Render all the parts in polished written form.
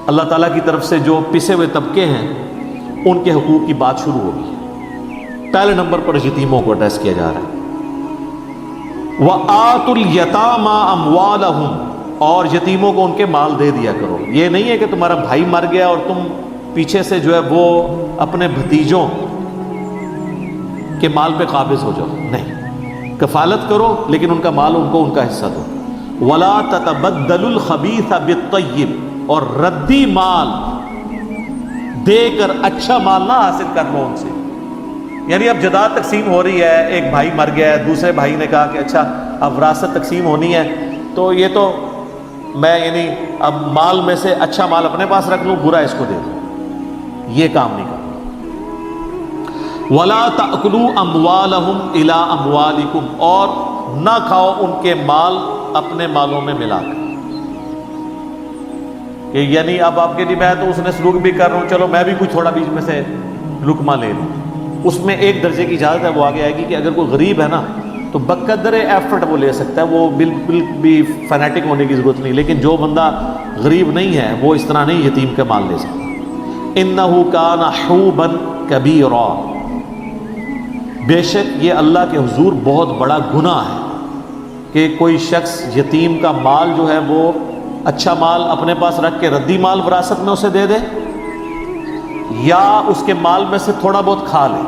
اللہ تعالیٰ کی طرف سے جو پسے ہوئے طبقے ہیں ان کے حقوق کی بات شروع ہوگی۔ پہلے نمبر پر یتیموں کو ایڈریس کیا جا رہا ہے۔ وَآتُوا الْيَتَامَىٰ أَمْوَالَهُمْ، اور یتیموں کو ان کے مال دے دیا کرو۔ یہ نہیں ہے کہ تمہارا بھائی مر گیا اور تم پیچھے سے جو ہے وہ اپنے بھتیجوں کے مال پہ قابض ہو جاؤ، نہیں، کفالت کرو لیکن ان کا مال ان کو ان کا حصہ دو۔ وَلَا تَتَبَدَّلُوا الْخَبِيثَ بِالطَّيِّبِ، اور ردی مال دے کر اچھا مال نہ حاصل کر لو ان سے۔ یعنی اب جائیداد تقسیم ہو رہی ہے، ایک بھائی مر گیا ہے، دوسرے بھائی نے کہا کہ اچھا اب وراثت تقسیم ہونی ہے تو یہ تو میں یعنی اب مال میں سے اچھا مال اپنے پاس رکھ لوں، برا اس کو دے دوں، یہ کام نہیں کرنا۔ وَلَا تَأْكُلُوا أَمْوَالَهُمْ إِلَىٰ أَمْوَالِكُمْ، اور نہ کھاؤ ان کے مال اپنے مالوں میں ملا کر، کہ یعنی اب آپ کے لیے میں تو اس نے سلوک بھی کر رہا ہوں، چلو میں بھی کچھ تھوڑا بیچ میں سے لقمہ لے لوں۔ اس میں ایک درجے کی اجازت ہے، وہ آگے آئے گی کہ اگر کوئی غریب ہے نا تو بقدر ایفرٹ وہ لے سکتا ہے، وہ بالکل بھی فینیٹک ہونے کی ضرورت نہیں، لیکن جو بندہ غریب نہیں ہے وہ اس طرح نہیں یتیم کا مال لے سکتا۔ إِنَّهُ كَانَ حُوبًا كَبِيرًا، بے شک یہ اللہ کے حضور بہت بڑا گناہ ہے کہ کوئی شخص یتیم کا مال جو ہے وہ اچھا مال اپنے پاس رکھ کے ردی مال وراثت میں اسے دے دے، یا اس کے مال میں سے تھوڑا بہت کھا لے۔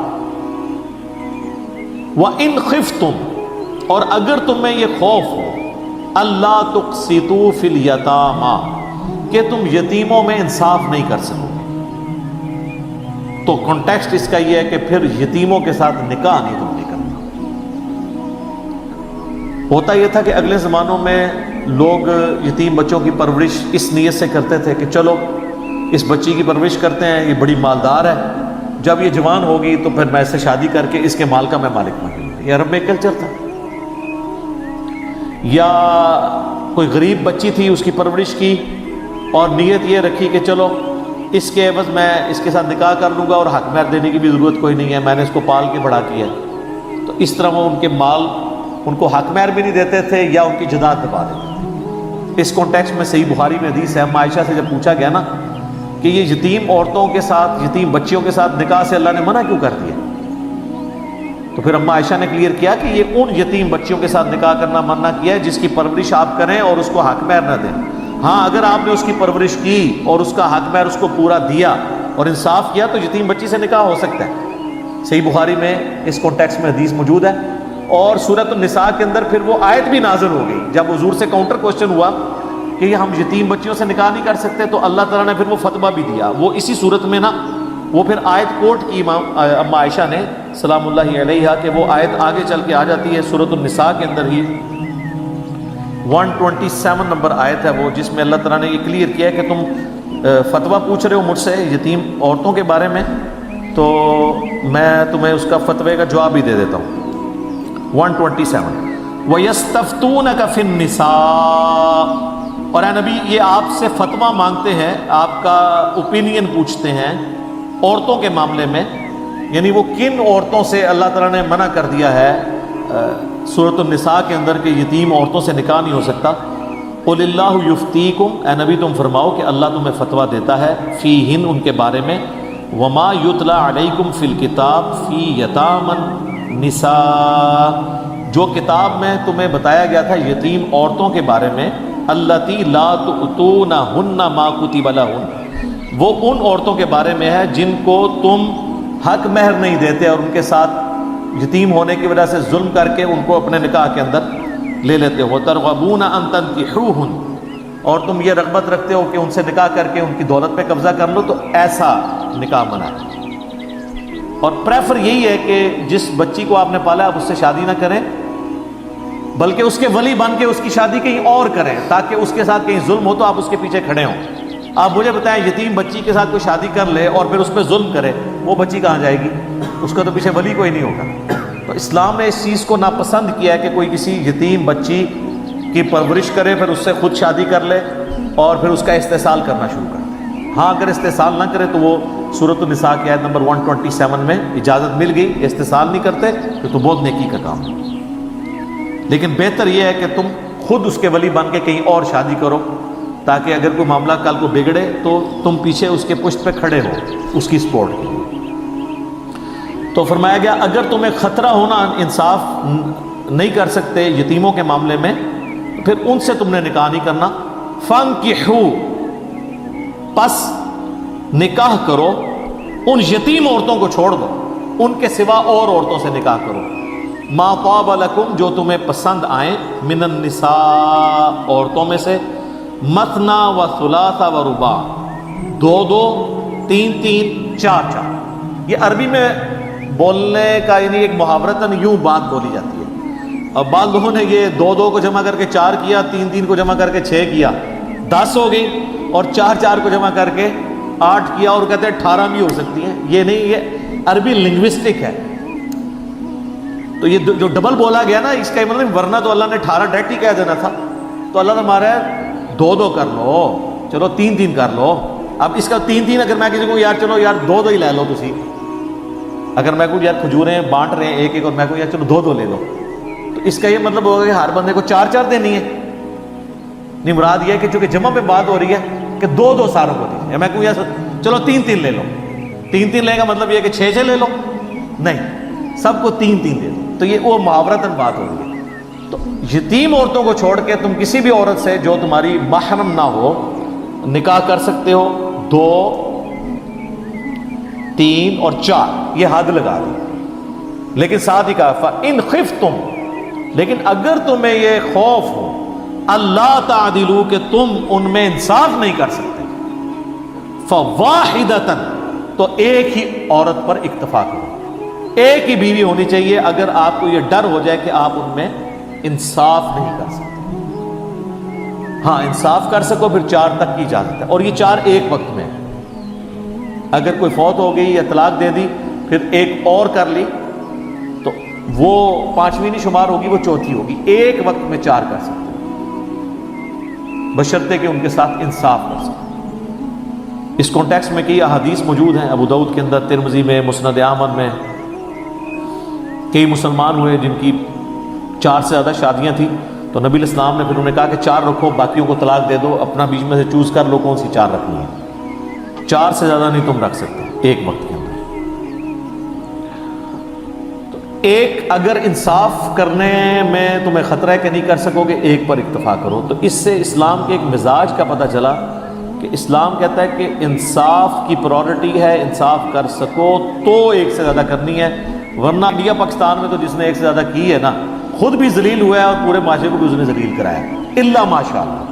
وَإِنْ خِفْتُمْ، اور اگر تمہیں یہ خوف ہو، اللہ تقسطوا فی الیتامى، کہ تم یتیموں میں انصاف نہیں کر سکو، تو کانٹیکسٹ اس کا یہ ہے کہ پھر یتیموں کے ساتھ نکاح نہیں تم نہیں کرنا۔ ہوتا یہ تھا کہ اگلے زمانوں میں لوگ یتیم بچوں کی پرورش اس نیت سے کرتے تھے کہ چلو اس بچی کی پرورش کرتے ہیں، یہ بڑی مالدار ہے، جب یہ جوان ہوگی تو پھر میں اس سے شادی کر کے اس کے مال کا میں مالک بن جاؤں گا۔ یہ عرب میں کلچر تھا۔ یا کوئی غریب بچی تھی، اس کی پرورش کی اور نیت یہ رکھی کہ چلو اس کے عوض میں اس کے ساتھ نکاح کر لوں گا اور حق مہر دینے کی بھی ضرورت کوئی نہیں ہے، میں نے اس کو پال کے بڑا کیا، تو اس طرح وہ ان کے مال ان کو حق مہر بھی نہیں دیتے تھے یا ان کی جائیداد دبا دیتے۔ اس کانٹیکسٹ میں صحیح بخاری میں حدیث ہے، اما عائشہ سے جب پوچھا گیا نا کہ یہ یتیم عورتوں کے ساتھ، یتیم بچیوں کے ساتھ نکاح سے اللہ نے منع کیوں کر دیا، تو پھر اما عائشہ نے کلیئر کیا کہ یہ ان یتیم بچیوں کے ساتھ نکاح کرنا منع کیا ہے جس کی پرورش آپ کریں اور اس کو حق مہر نہ دیں۔ ہاں اگر آپ نے اس کی پرورش کی اور اس کا حق مہر اس کو پورا دیا اور انصاف کیا تو یتیم بچی سے نکاح ہو سکتا ہے۔ صحیح بخاری میں اس کانٹیکسٹ میں حدیث موجود ہے۔ اور سورۃ النساء کے اندر پھر وہ آیت بھی نازل ہو گئی جب حضور سے کاؤنٹر کوشچن ہوا کہ یہ ہم یتیم بچیوں سے نکاح نہیں کر سکتے، تو اللہ تعالیٰ نے پھر وہ فتویٰ بھی دیا، وہ اسی صورت میں نا وہ پھر آیت کوٹ کی اما عائشہ نے سلام اللہ علیہا، کہ وہ آیت آگے چل کے آ جاتی ہے سورۃ النساء کے اندر ہی 127 نمبر آیت ہے وہ، جس میں اللہ تعالیٰ نے یہ کلیئر کیا ہے کہ تم فتویٰ پوچھ رہے ہو مجھ سے یتیم عورتوں کے بارے میں، تو میں تمہیں اس کا فتوے کا جواب بھی دے دیتا ہوں۔ 127 وَيَسْتَفْتُونَكَ فِي النِّسَاءِ، اور اے نبی یہ آپ سے فتویٰ مانگتے ہیں، آپ کا اوپینین پوچھتے ہیں عورتوں کے معاملے میں، یعنی وہ کن عورتوں سے اللہ تعالیٰ نے منع کر دیا ہے سورۃ النساء کے اندر کہ یتیم عورتوں سے نکاح نہیں ہو سکتا۔ قُلِ اللَّهُ يُفْتِيكُمْ، اے نبی تم فرماؤ کہ اللہ تمہیں فتویٰ دیتا ہے فیہن ان کے بارے میں، وَمَا يُتْلَى عَلَيْكُمْ فِي الْكِتَابِ فِي يَتَامَى النِّسَاءِ، جو کتاب میں تمہیں بتایا گیا تھا یتیم عورتوں کے بارے میں، اللتی لا تؤتونہن ما کتب لہن، وہ ان عورتوں کے بارے میں ہے جن کو تم حق مہر نہیں دیتے اور ان کے ساتھ یتیم ہونے کی وجہ سے ظلم کر کے ان کو اپنے نکاح کے اندر لے لیتے ہو، ترغبون ان تنکحوہن، اور تم یہ رغبت رکھتے ہو کہ ان سے نکاح کر کے ان کی دولت پہ قبضہ کر لو، تو ایسا نکاح منع ہے۔ اور پریفر یہی ہے کہ جس بچی کو آپ نے پالا آپ اس سے شادی نہ کریں، بلکہ اس کے ولی بن کے اس کی شادی کہیں اور کریں تاکہ اس کے ساتھ کہیں ظلم ہو تو آپ اس کے پیچھے کھڑے ہوں۔ آپ مجھے بتائیں یتیم بچی کے ساتھ کوئی شادی کر لے اور پھر اس پہ ظلم کرے، وہ بچی کہاں جائے گی؟ اس کا تو پیچھے ولی کوئی نہیں ہوگا۔ تو اسلام نے اس چیز کو ناپسند کیا ہے کہ کوئی کسی یتیم بچی کی پرورش کرے پھر اس سے خود شادی کر لے اور پھر اس کا استحصال کرنا شروع کر دے۔ ہاں اگر استحصال نہ کرے تو وہ سورۃ النساء کی آیت نمبر 127 میں اجازت مل گئی، استحصال نہیں کرتے تو بہت نیکی کا کام ہے، لیکن بہتر یہ ہے کہ تم خود اس کے ولی بن کے کہیں اور شادی کرو تاکہ اگر کوئی معاملہ کل کو بگڑے تو تم پیچھے اس کے پشت پہ کھڑے ہو اس کی سپورٹ کے لیے۔ تو فرمایا گیا اگر تمہیں خطرہ ہونا انصاف نہیں کر سکتے یتیموں کے معاملے میں تو پھر ان سے تم نے نکاح نہیں کرنا۔ فانکحوا، پس نکاح کرو، ان یتیم عورتوں کو چھوڑ دو، ان کے سوا اور عورتوں سے نکاح کرو، ما طاب لکم، جو تمہیں پسند آئیں، من النساء، عورتوں میں سے، مثنا و ثلاث و رباع، دو دو، تین تین، چار چار۔ یہ عربی میں بولنے کا یعنی ایک محاورتاً یوں بات بولی جاتی ہے۔ اب بعض لوگوں نے یہ دو دو کو جمع کر کے چار کیا، تین تین کو جمع کر کے چھ کیا، 10 ہو گئی، اور چار چار کو جمع کر کے 8 کیا، اور کہتے ہیں 18 بھی ہو سکتی ہیں۔ یہ نہیں، یہ عربی لنگوسٹک ہے۔ تو یہ جو ڈبل بولا گیا نا، اس کا مطلب ورنہ تو اللہ نے 18 ڈائریکٹ ہی کہہ دینا تھا، تو اللہ نے ہمارا دو دو کر لو، چلو تین تین کر لو۔ اب اس کا تین تین اگر میں کسی کو یار چلو یار دو دو ہی لے لو تسی، اگر میں کچھ یار کھجوریں بانٹ رہے ہیں ایک ایک اور میں کہوں یار چلو دو دو لے لو، تو اس کا یہ مطلب ہوگا کہ ہر بندے کو چار چار دینی ہے؟ نہیں، مراد یہ ہے کہ چونکہ جمع پہ بات ہو رہی ہے کہ دو دو ساروں کو دیجیے۔ میں کہوں یار چلو تین تین لے لو، تین تین لے کا مطلب یہ کہ چھ چھ لے لو؟ نہیں، سب کو تین تین دے دو۔ تو یہ وہ محاورتاً بات ہو رہی ہے۔ تو یتیم عورتوں کو چھوڑ کے تم کسی بھی عورت سے جو تمہاری محرم نہ ہو نکاح کر سکتے ہو، 2 3 اور 4، یہ حد لگا دی۔ لیکن ساتھ ہی کہا فَإِنْ خِفْتُمْ، لیکن اگر تمہیں یہ خوف ہو اللہ تعدلوا کہ تم ان میں انصاف نہیں کر سکتے، فَوَاحِدَةً، تو ایک ہی عورت پر اکتفا کرو، ایک ہی بیوی ہونی چاہیے اگر آپ کو یہ ڈر ہو جائے کہ آپ ان میں انصاف نہیں کر سکتے۔ ہاں انصاف کر سکو پھر 4 تک کی اجازت ہے، اور یہ 4 ایک وقت میں ہے۔ اگر کوئی فوت ہو گئی یا طلاق دے دی پھر ایک اور کر لی تو وہ 5ویں نہیں شمار ہوگی، وہ 4تھی ہوگی۔ ایک وقت میں 4 کر سکتے ہیں بشرطے کہ ان کے ساتھ انصاف کر سکتے۔ اس کانٹیکس میں کئی احادیث موجود ہیں، ابو داؤد کے اندر، ترمذی میں، مسند احمد میں۔ کئی مسلمان ہوئے جن کی 4 سے زیادہ شادیاں تھیں، تو نبی الاسلام نے پھر انہوں نے کہا کہ 4 رکھو، باقیوں کو طلاق دے دو، اپنا بیچ میں سے چوز کر لو کون سی 4 رکھنی ہے۔ 4 سے زیادہ نہیں تم رکھ سکتے ایک وقت کے اندر۔ تو ایک اگر انصاف کرنے میں تمہیں خطرہ ہے کہ نہیں کر سکو گے، ایک پر اکتفا کرو۔ تو اس سے اسلام کے ایک مزاج کا پتہ چلا کہ اسلام کہتا ہے کہ انصاف کی پرائورٹی ہے، انصاف کر سکو تو ایک سے زیادہ کرنی ہے، ورنہ انڈیا پاکستان میں تو جس نے ایک سے زیادہ کی ہے نا، خود بھی ذلیل ہوا ہے اور پورے معاشرے کو بھی اس نے ذلیل کرایا، الا ماشاء اللہ،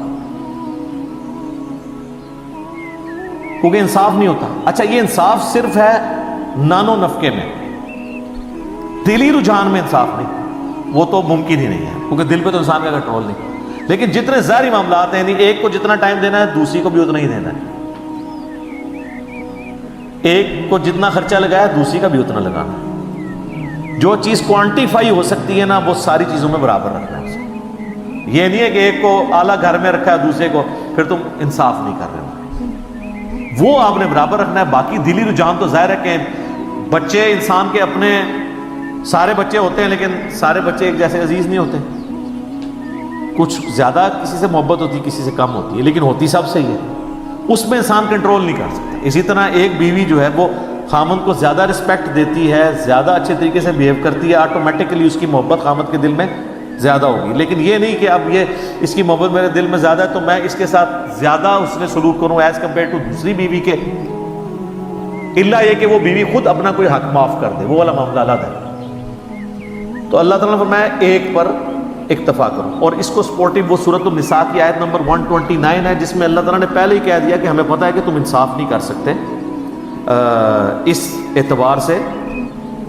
کیونکہ انصاف نہیں ہوتا۔ اچھا یہ انصاف صرف ہے نانو نفقے میں، دلی رجحان میں انصاف نہیں، وہ تو ممکن ہی نہیں ہے، کیونکہ دل پہ تو انسان کا کنٹرول نہیں۔ لیکن جتنے ظاہری معاملات ہیں، یعنی ایک کو جتنا ٹائم دینا ہے دوسری کو بھی اتنا ہی دینا ہے، ایک کو جتنا خرچہ لگایا دوسری کا بھی اتنا لگانا ہے۔ جو چیز کوانٹیفائی ہو سکتی ہے نا، وہ ساری چیزوں میں برابر رکھنا ہے۔ یہ نہیں ہے کہ ایک کو اعلیٰ گھر میں رکھا ہے دوسرے کو پھر تم انصاف نہیں کر رہے ہو، وہ آپ نے برابر رکھنا ہے۔ باقی دلی رجحان تو ظاہر ہے کہ بچے انسان کے اپنے سارے بچے ہوتے ہیں، لیکن سارے بچے ایک جیسے عزیز نہیں ہوتے، کچھ زیادہ کسی سے محبت ہوتی، کسی سے کم ہوتی ہے، لیکن ہوتی سب سے ہی ہے، اس میں انسان کنٹرول نہیں کر سکتا۔ اسی طرح ایک بیوی جو ہے وہ خامند کو زیادہ رسپیکٹ دیتی ہے، زیادہ اچھے طریقے سے بیہیو کرتی ہے، آٹومیٹکلی اس کی محبت خامند کے دل میں زیادہ ہوگی۔ لیکن یہ نہیں کہ اب یہ اس کی محبت میرے دل میں زیادہ ہے تو میں اس کے ساتھ زیادہ اس نے سلوک کروں ایز کمپیئر ٹو دوسری بیوی کے، الا یہ کہ وہ بیوی خود اپنا کوئی حق معاف کر دے، وہ والا معاملہ علیحدہ ہے۔ تو اللہ تعالیٰ نے فرمایا ایک پر اکتفا کرو، اور اس کو سپورٹو وہ سورۃ النساء کی آیت نمبر 129 ہے، جس میں اللہ تعالیٰ نے پہلے ہی کہہ دیا کہ ہمیں پتہ ہے کہ تم انصاف نہیں کر سکتے اس اعتبار سے،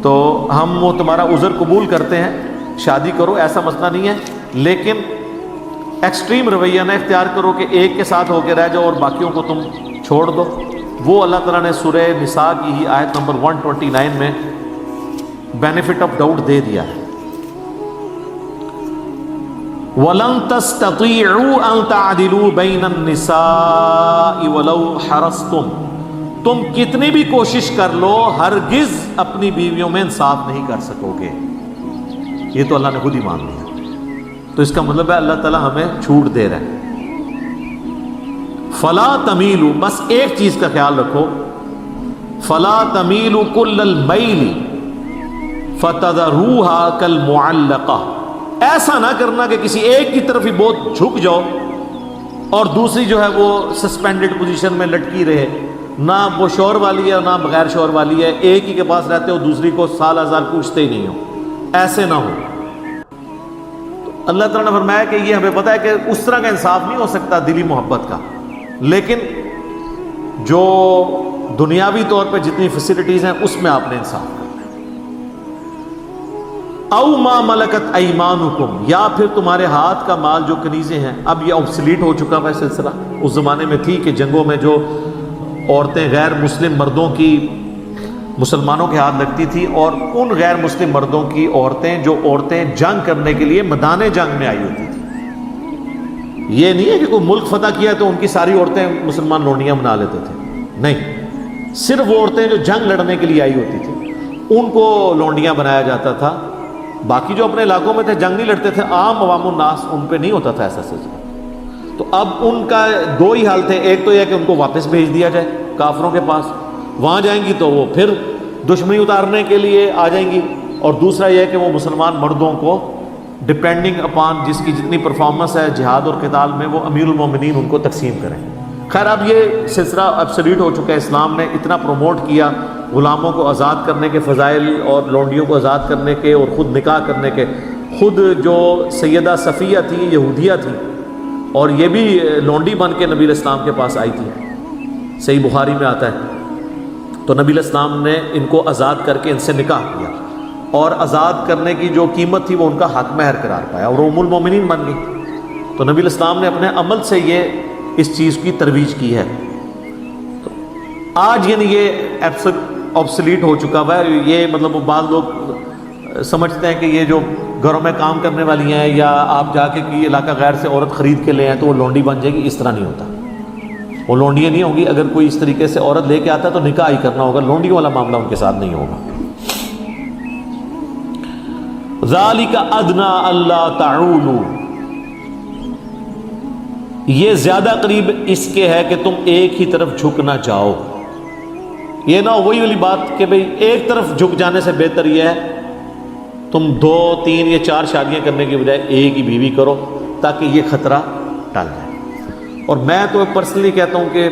تو ہم وہ تمہارا عذر قبول کرتے ہیں، شادی کرو، ایسا مسئلہ نہیں ہے، لیکن ایکسٹریم رویہ نہ اختیار کرو کہ ایک کے ساتھ ہو کے رہ جاؤ اور باقیوں کو تم چھوڑ دو۔ وہ اللہ تعالیٰ نے سورہ نساء کی ہی آیت نمبر 129 میں بینیفٹ آف ڈاؤٹ دے دیا ہے۔ وَلَن تَسْتَطِيعُوا أَن تَعْدِلُوا بَيْنَ النِّسَاءِ وَلَوْ حَرَصْتُمْ، تم کتنی بھی کوشش کر لو ہرگز اپنی بیویوں میں انصاف نہیں کر سکو گے۔ یہ تو اللہ نے خود ہی مان لیا، تو اس کا مطلب ہے اللہ تعالیٰ ہمیں چھوٹ دے رہا ہے۔ فلا تمیلو، بس ایک چیز کا خیال رکھو، فلا تمیلو کل المیل فتذروها کالمعلقہ، ایسا نہ کرنا کہ کسی ایک کی طرف ہی بہت جھک جاؤ اور دوسری جو ہے وہ سسپینڈڈ پوزیشن میں لٹکی رہے، نہ وہ شور والی ہے نہ بغیر شور والی ہے، ایک ہی کے پاس رہتے ہو دوسری کو سال ہزار پوچھتے ہی نہیں ہو، ایسے نہ ہو۔ تو اللہ تعالیٰ نے فرمایا کہ یہ ہمیں پتہ ہے کہ اس طرح کا انصاف نہیں ہو سکتا دلی محبت کا، لیکن جو دنیاوی طور پہ جتنی فیسلٹیز ہیں اس میں آپ نے انصاف کرنا ہے۔ او ما ملکت ایمانکم، یا پھر تمہارے ہاتھ کا مال جو کنیزیں ہیں، اب یہ آبسلیٹ ہو چکا ہے سلسلہ، اس زمانے میں تھی کہ جنگوں میں جو عورتیں غیر مسلم مردوں کی مسلمانوں کے ہاتھ لگتی تھی، اور ان غیر مسلم مردوں کی عورتیں جو عورتیں جنگ کرنے کے لیے میدان جنگ میں آئی ہوتی تھی، یہ نہیں ہے کہ کوئی ملک فتح کیا تو ان کی ساری عورتیں مسلمان لونڈیاں بنا لیتے تھے، نہیں، صرف وہ عورتیں جو جنگ لڑنے کے لیے آئی ہوتی تھی ان کو لونڈیاں بنایا جاتا تھا، باقی جو اپنے علاقوں میں تھے جنگ نہیں لڑتے تھے، عام عوام الناس ان پہ نہیں ہوتا تھا ایسا سلسلہ۔ تو اب ان کا دو ہی حال تھے، ایک تو یہ کہ ان کو واپس بھیج دیا جائے کافروں کے پاس، وہاں جائیں گی تو وہ پھر دشمنی اتارنے کے لیے آ جائیں گی، اور دوسرا یہ کہ وہ مسلمان مردوں کو ڈپینڈنگ اپان جس کی جتنی پرفارمنس ہے جہاد اور قتال میں وہ امیر المومنین ان کو تقسیم کریں۔ خیر اب یہ سلسلہ ابسلیٹ ہو چکا ہے، اسلام نے اتنا پروموٹ کیا غلاموں کو آزاد کرنے کے فضائل اور لونڈیوں کو آزاد کرنے کے اور خود نکاح کرنے کے۔ خود جو سیدہ صفیہ تھی یہودیہ تھی اور یہ بھی لونڈی بن کے نبی الاسلام کے پاس آئی تھی، صحیح بخاری میں آتا ہے، تو نبی الاسلام نے ان کو آزاد کر کے ان سے نکاح کیا، اور آزاد کرنے کی جو قیمت تھی وہ ان کا حق مہر قرار پایا اور ام المومنین بن گئی۔ تو نبی الاسلام نے اپنے عمل سے یہ اس چیز کی ترویج کی ہے۔ تو آج یعنی یہ آبسلیٹ ہو چکا ہوا ہے، یہ مطلب بعض لوگ سمجھتے ہیں کہ یہ جو گھروں میں کام کرنے والی ہیں یا آپ جا کے کوئی علاقہ غیر سے عورت خرید کے لے آئیں تو وہ لونڈی بن جائے گی، اس طرح نہیں ہوتا، وہ لونڈیاں نہیں ہوں گی۔ اگر کوئی اس طریقے سے عورت لے کے آتا ہے تو نکاح ہی کرنا ہوگا، لونڈی والا معاملہ ان کے ساتھ نہیں ہوگا۔ ذالک ادنی الا تعولوا، یہ زیادہ قریب اس کے ہے کہ تم ایک ہی طرف جھک نہ جاؤ، یہ نہ وہی والی بات کہ بھئی ایک طرف جھک جانے سے بہتر یہ ہے تم 2 3 یا 4 شادیاں کرنے کی بجائے ایک ہی بیوی کرو تاکہ یہ خطرہ ٹل جائے۔ اور میں تو پرسنلی کہتا ہوں کہ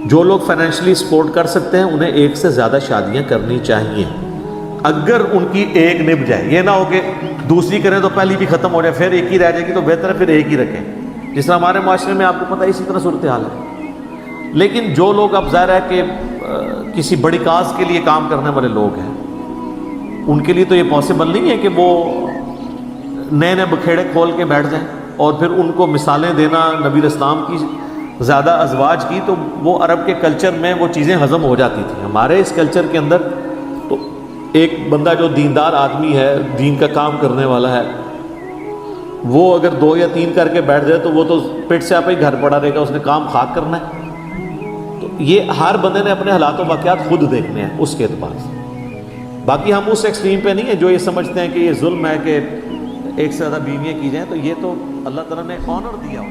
جو لوگ فائنینشلی سپورٹ کر سکتے ہیں انہیں ایک سے زیادہ شادیاں کرنی چاہیے، اگر ان کی ایک نبھ جائے، یہ نہ ہو کہ دوسری کریں تو پہلی بھی ختم ہو جائے پھر ایک ہی رہ جائے گی، تو بہتر ہے پھر ایک ہی رکھیں، جس طرح ہمارے معاشرے میں آپ کو پتہ ہے اسی طرح صورتحال ہے۔ لیکن جو لوگ اب ظاہر ہے کہ کسی بڑی کاز کے لیے کام کرنے والے لوگ ہیں، ان کے لیے تو یہ پاسبل نہیں ہے کہ وہ نئے نئے بکھیڑے کھول کے بیٹھ جائیں اور پھر ان کو مثالیں دینا نبی الاسلام کی زیادہ ازواج کی، تو وہ عرب کے کلچر میں وہ چیزیں ہضم ہو جاتی تھیں۔ ہمارے اس کلچر کے اندر تو ایک بندہ جو دیندار آدمی ہے، دین کا کام کرنے والا ہے، وہ اگر 2 یا 3 کر کے بیٹھ جائے تو وہ تو پیٹ سے آپ ہی گھر پڑا رہے گا، اس نے کام خاک کرنا ہے۔ تو یہ ہر بندے نے اپنے حالات و واقعات خود دیکھنے ہیں اس کے اعتبار سے، باقی ہم اس ایکسٹریم پہ نہیں ہیں جو یہ سمجھتے ہیں کہ یہ ظلم ہے کہ ایک سے زیادہ بیویاں کی جائیں، تو یہ تو اللہ تعالیٰ نے آنر دیا ہو۔